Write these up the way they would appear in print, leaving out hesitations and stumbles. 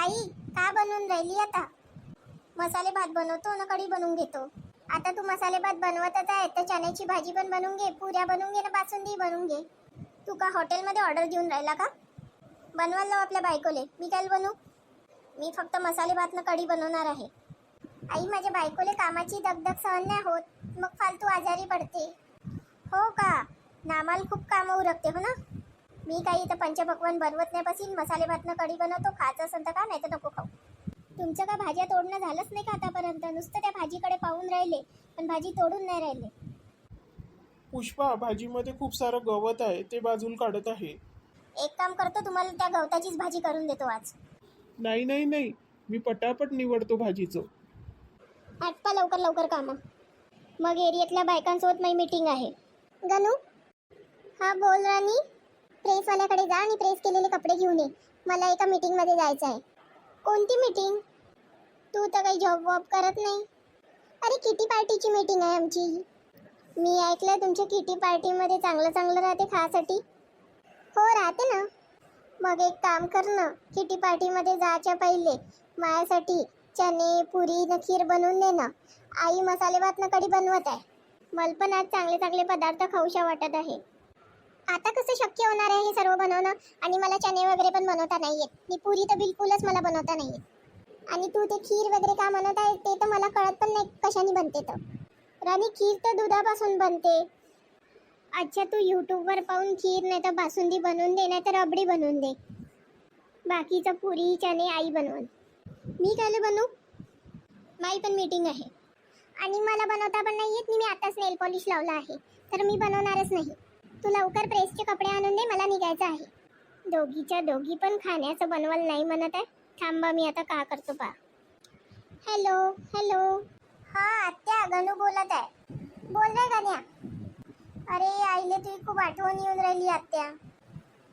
ताई का बनवून राहिली आता? मसाले भात बनवतो ना कढी बनवून घेतो. आता तू मसाले भात बनवतच आहे तर चण्याची भाजी पण बनवून घे, पुऱ्या बनवून घे ना बासुंदी बनवून घे. तू का हॉटेलमध्ये ऑर्डर देऊन राहिला का? बनवायला लाव आपल्या बायकोले. मी काय बनवू? मी फक्त मसाले भात ना कढी बनवणार आहे. आई माझ्या बायकोले कामाची दगदग सहन नाही होत, मग फालतू आजारी पडते. हो का? नामाल खूप कामं उरकते हो ना. मी काही इथं पंचपक्वान बनवत नाही, पासून मसाले भात ना कढी बनवतो. खायचं असेल तर का, नाही तर नको खाऊ. तुमचं का भाज्या तोडणं झालंच नाही का आतापर्यंत? नुसतं त्या भाजीकडे पाहून राहिले पण भाजी तोडून नाही राहिले. पुष्पा, भाजीमध्ये खूप सारं गवत आहे, ते बाजूला काढत आहे. एक काम करतो, तुम्हाला त्या गवताचीच भाजी करून देतो आज. नाही नाही नाही, मी पटापट निवडतो भाजीचं. आटपा लवकर लवकर कामं. मग एरियातल्या बायकांसोबत माझी मीटिंग आहे. गणू, हा बोल राणी. प्रेसवाल्याकडे जा आणि प्रेस केलेले कपडे घेऊन ये. मला एका मीटिंगमध्ये जायचं आहे. कोणती मीटिंग? तू तर काही जॉब वॉब करत नाही. अरे किटी पार्टीची मीटिंग आहे आमची. मी ऐकलं तुमच्या किटी पार्टीमध्ये चांगलं चांगलं राहते खासाठी. हो राहते ना. मग एक काम कर ना, किटी पार्टीमध्ये जायच्या पहिले माझ्यासाठी चणे पुरी न खीर बनवून दे ना. आई मसाले भात न कढी बनवत आहे. मला पण आज चांगले चांगले पदार्थ खाऊशा वाटत आहे. आता कसं शक्य होणार आहे हे सर्व बनवणं? आणि मला चणे वगैरे पण बनवता नाही येत. मी पुरी तर बिलकुलच मला बनवता नाही येत. आणि तू ते खीर वगैरे का बनवत आहे ते तर मला कळत पण नाही कशाने बनते तर. राणी, खीर तर दुधापासून बनते. अच्छा, तू यूट्यूबवर पाहून खीर नाही तर बासुंदी बनवून दे, नाही तर रबडी बनवून दे. बाकीचं पुरी चणे आई बनवून. मी कायले बनवू? माई पण मीटिंग आहे आणि मला बनवता पण नाही येत. मी आताच नेल पॉलिश लावला आहे तर मी बनवणारच नाही. तू लवकर प्रेसचे कपडे आणून दे, मला निघायचं आहे. दोघीच्या दोघी पण खाण्याचं बनवायला नाही म्हणत आहे. थांबा, मी आता का करतो पा. Hello hello. हा आत्या, गणू बोलत आहे. बोल रे गण्या. अरे आईले तुझी खूप आठवण येऊन राहिली आत्या.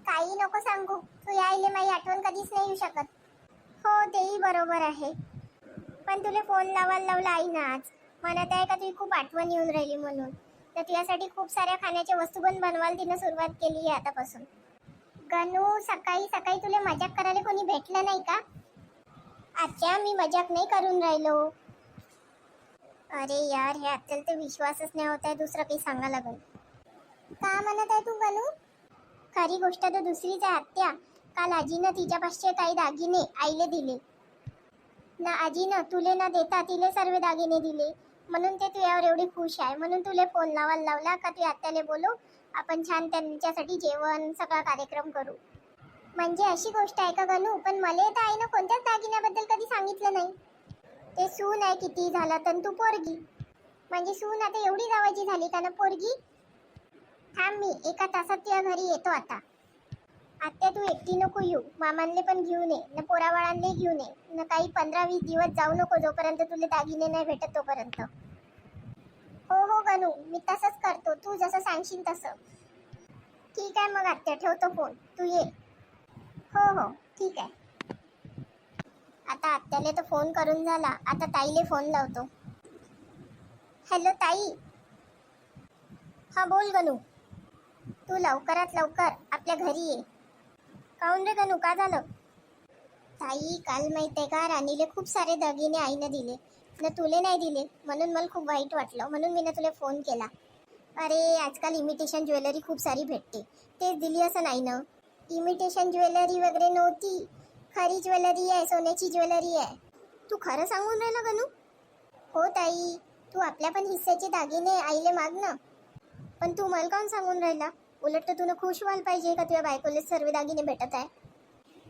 काही नको सांगू, तू आईले माझी आठवण कधीच नाही येऊ शकत. हो तेही बरोबर आहे, पण तुला फोन लावायला लावला आई ना आज. म्हणत आहे का तुझी खूप आठवण येऊन राहिली म्हणून. तर तुझ्यासाठी खूप साऱ्या खाण्याच्या वस्तू पण बनवायला तिनं सुरुवात केली आहे आतापासून. गणू, सकाळी सकाळी तुला मजाक करायला कोणी भेटलं नाही का? आत्या, मी मजाक नाही करून राहिलो. अरे यार, हे आत्याला तर विश्वासच नाही होत आहे. दुसरं काही सांगा लागल. का म्हणत आहे तू गणू? खरी गोष्ट तर दुसरीच आहे आत्या. काल आजीनं तिच्यापासचे काही दागिने आईले दिले ना. आजीनं तुले न देता तिले सर्व दागिने दिले, म्हणून ते तुझ्यावर एवढी खुश आहे. म्हणून तुले फोन लावायला लावला का तू आत्याले बोलू, आपण छान त्यांच्यासाठी जेवण सगळा कार्यक्रम करू. म्हणजे अशी गोष्ट आहे का गणू? पण मला तर आईनं कोणत्याच दागिन्याबद्दल कधी सांगितलं नाही. ते सून आहे किती झाला तर तू पोरगी. म्हणजे सून आता एवढी जावायची झाली का ना पोरगी? थांब, मी एका तासात तुझ्या घरी येतो आता. आत्या, तू एकटी नको येऊ, मामांले पण घेऊन ये न, पोराबाळांले घेऊन ये न. काही 15-20 दिवस जाऊ नको जोपर्यंत तुला दागिने नाही भेटत तोपर्यंत. हो हो गणू, मी तसंच करतो, तू जसं सांगशील तसं. ठीक आहे मग आत्या, ठेवतो फोन, तू ये. हो हो ठीक आहे. आता आत्याले तर फोन करून झाला, आता ताईले फोन लावतो. हॅलो ताई. हा बोल गणू. तू लवकरात लवकर आपल्या घरी ये. काऊन रे गणू, का झालं? ताई, काल माहित आहे का, राणीले खूप सारे दागिने आईनं दिले न तुले नाही दिले, म्हणून मला खूप वाईट वाटलं. म्हणून मी ना तुला फोन केला. अरे आजकाल इमिटेशन ज्वेलरी खूप सारी भेटते, तेच दिली असं नाही ना. इमिटेशन ज्वेलरी वगैरे नव्हती, खरी ज्वेलरी आहे, सोन्याची ज्वेलरी आहे. तू खरं सांगून राहिला गणू? हो ताई, तू आपल्या पण हिस्सेचे दागिने आईले माग ना. पण तू मला काऊन सांगून राहिला? उलट तर तुला खुश व्हायला पाहिजे का तुझ्या बायकोले सर्व दागिने भेटत आहे.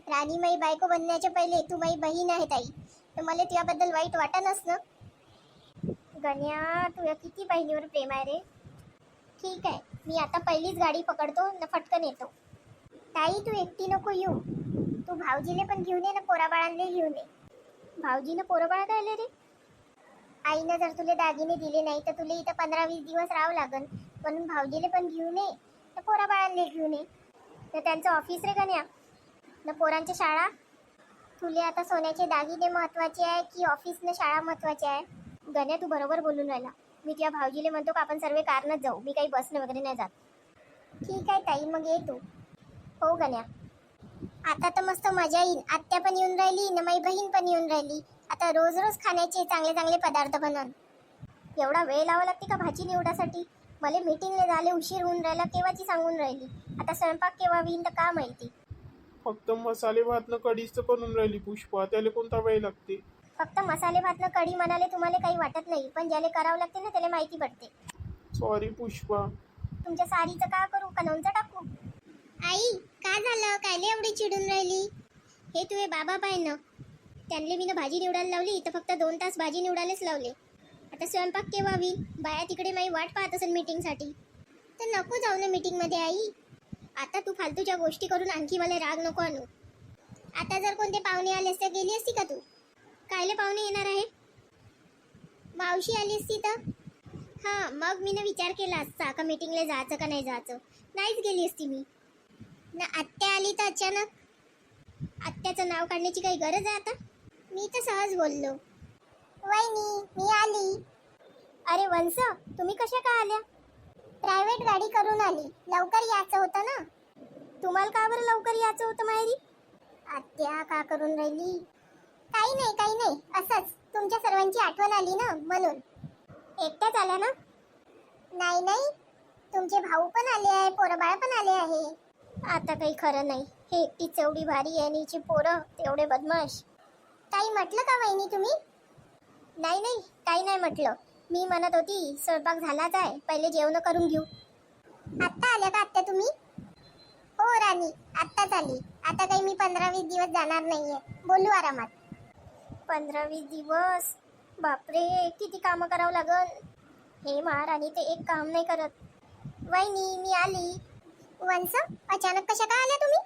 राणी माई बायको बनण्याच्या पहिले तू माझी बहीण आहे ताई, तर मला तुझ्याबद्दल वाईट वाटणच ना. गण्या, तुझ्या किती बहिणीवर प्रेम आहे रे. ठीक आहे, मी आता पहिलीच गाडी पकडतो न फटकन येतो. ताई, तू एकटी नको येऊ, तू भाऊजीले पण घेऊन ये ना, पोराबाळांले घेऊन ये. भाऊजीनं पोराबाळा काय रे? आईनं जर तुला दागिने दिले नाही तर तुला इथं 15-20 दिवस राहावं लागन, म्हणून भाऊजीले पण घेऊन ये तर पोराबाळांले घेऊन ये. तर त्यांचं ऑफिस रे गण्या न, पोरांच्या शाळा. तुला आता सोन्याचे दागिने महत्वाचे आहे की ऑफिस न शाळा महत्वाचे आहे? गण्या, तू बरोबर बोलून राहिला. मी तुझ्या भाऊजीले म्हणतो का आपण सर्व कारनच जाऊ, मी काही बसनं वगैरे नाही जात. ठीक आहे ताई, मग ये तू. हो गण्या. आता तर मस्त मजा येईल. आत्या पण येऊन राहिली ना, माझी बहीण पण येऊन राहिली. आता रोज रोज खाण्याचे चांगले चांगले पदार्थ बनवून. एवढा वेळ लावा लागते का भाजी निवडासाठी? मला मीटिंगला झाले उशीर होऊन राहिला, केव्हाची सांगून राहिली. आता स्वयंपाक केव्हा होईन तर का माहिती. फक्त मसाले भातनं कढीच तर बनवून राहिली पुष्पा, त्याला कोणता वेळ लागते? फक्त मसाले भातनं कढी म्हणाले तुम्हाला काही वाटत नाही, पण ज्याला करावं लागते ना त्याला माहिती पडते. सॉरी पुष्पा. तुमच्या साडीचं का करू का लोणचं टाकू? आई काय झालं? कायले एवढी चिडून राहिली? हे तुझे बाबा पाय ना, त्यांना मी ना भाजी निवडायला लावली तर फक्त 2 तास भाजी निवडायलाच लावले. आता स्वयंपाक केव्हा होईल? बाया तिकडे माझी वाट पाहत असेल मीटिंगसाठी. तर नको जाऊ ना मीटिंगमध्ये आई. आता तू फालतूच्या गोष्टी करून आणखी मला राग नको आणू. आता जर कोणते पाहुणे आले असते गेली असती का तू? कायले पाहुणे येणार आहे? मावशी आली असती तर हां, मग मी ना विचार केला असता का मीटिंगला जायचं का नाही जायचं. नाहीच गेली असती मी ना. आत्या आली तर अचानक. आत्याचं नाव काढण्याची काही गरज आहे आता? मी तर सहज बोललो. वहिनी मी आली. अरे वंश, तुम्ही कशा का आल्या? प्रायव्हेट गाडी करून आली. लवकर यायचं होतं ना. तुम्हाला का बरं लवकर यायचं होतं माहेरी? आत्या का करून राहिली? काही नाही असंच तुमच्या सर्वांची आठवण आली ना म्हणून. एकट्याच आल्या ना? नाही तुमचे भाऊ पण आले आहे, पोरबाळ पण आले आहे. आता काही खरं नाही. हे एकटीच एवढी भारी आहे आणि हिची पोरं तेवढे बदमाश. काही म्हटलं का वहिनी तुम्ही? नाही काही नाही म्हटलं. मी म्हणत होती स्वयंपाक झालाच आहे, पहिले जेवण करून घेऊ. आत्ता आल्या का आत्या तुम्ही? हो राणी, आत्ताच आली. आता काही मी 15-20 दिवस जाणार नाहीये, बोलू आरामात. 15-20 दिवस? बापरे, किती कामं करावं लागल. हे महाराणी ते एक काम नाही करत. वहिनी मी आली. वंश, अचानक कशा काय आल्या तुम्ही?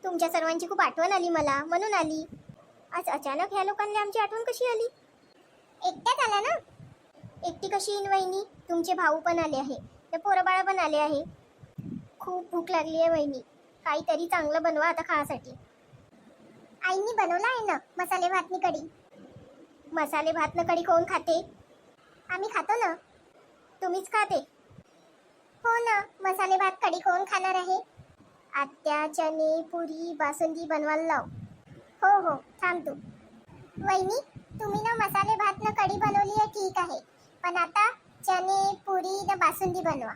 तुमच्या सर्वांची खूप आठवण आली मला म्हणून आली. आज अचानक ह्या लोकांना आमची आठवण कशी आली? एकट्याच आल्या ना? एकटी कशी येईन वहिनी? तुमचे भाऊ पण आले आहे, ते पोरबाळ पण आले आहे. खूप भूक लागली आहे वहिनी, काहीतरी चांगलं बनवा आता खासाठी. आईनी बनवला आहे ना मसाले भातनी कढी. मसाले भातनं कढी कोण खाते? आम्ही खातो ना. तुम्हीच खाते? हो ना, मसाले भात कढी कोण खाणार आहे? आत्या चणे पुरी बासुंदी बनवायला लाव. हो थांब तू. वहिनी तुम्ही ना मसाले भात न कढी बनवली आहे ठीक आहे, पण आता चणे पुरी न बासुंदी बनवा.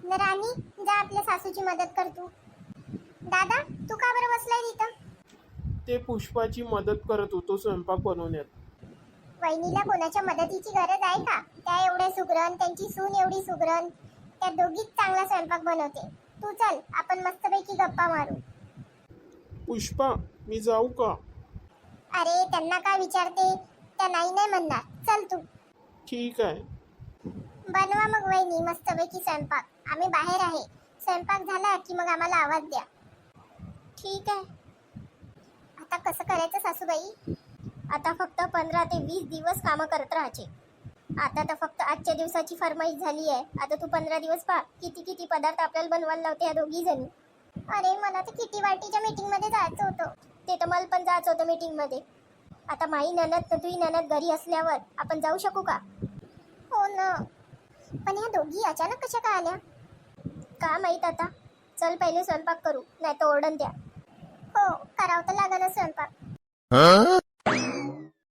न राणी जा आपल्या सासूची मदत कर तू. दादा तू का बरं बसलाय तिथं? ते पुष्पाची मदत करत होतो स्वयंपाक बनवण्यात. वहिनीला कोणाच्या मदतीची गरज आहे का? त्या एवढ्या सुगरण, त्यांची सून एवढी सुगरण, त्या दोघीच चांगला स्वयंपाक बनवते. तू चल आपण मस्तपैकी गप्पा मारू. पुष्पा मी जाऊ का? अरे त्यांना काय विचारते, त्या नाही म्हणणार. चल तू. ठीक आहे. बनवा मग वहिनी मस्तपैकी स्वयंपाक. आम्ही बाहेर आहे. स्वयंपाक झाला की मग आम्हाला आवाज द्या. ठीक आहे. आता कसं करायचं सासूबाई? आता फक्त 15 ते 20 दिवस कामं करत राहायचे. आता तर फक्त आजच्या दिवसाची फरमाईश झाली आहे. आता तू 15 दिवस पहा किती पदार्थ आपल्याला बनवायला लावते ह्या दोघी जणी. अरे मला तर किती वाटीच्या मीटिंग मध्ये जायचं होतं. ते तर मला पण जायचं होतं मीटिंग मध्ये. आता माई ननद तुझी ननद घरी असल्यावर आपण जाऊ शकू का? हो ना, पण ह्या दोघी अचानक कशा का आल्या? का माहित आता. चल पहिले स्वयंपाक करू, नाही तर ओरडण द्या. हो करावं तर लागेल स्वयंपाक.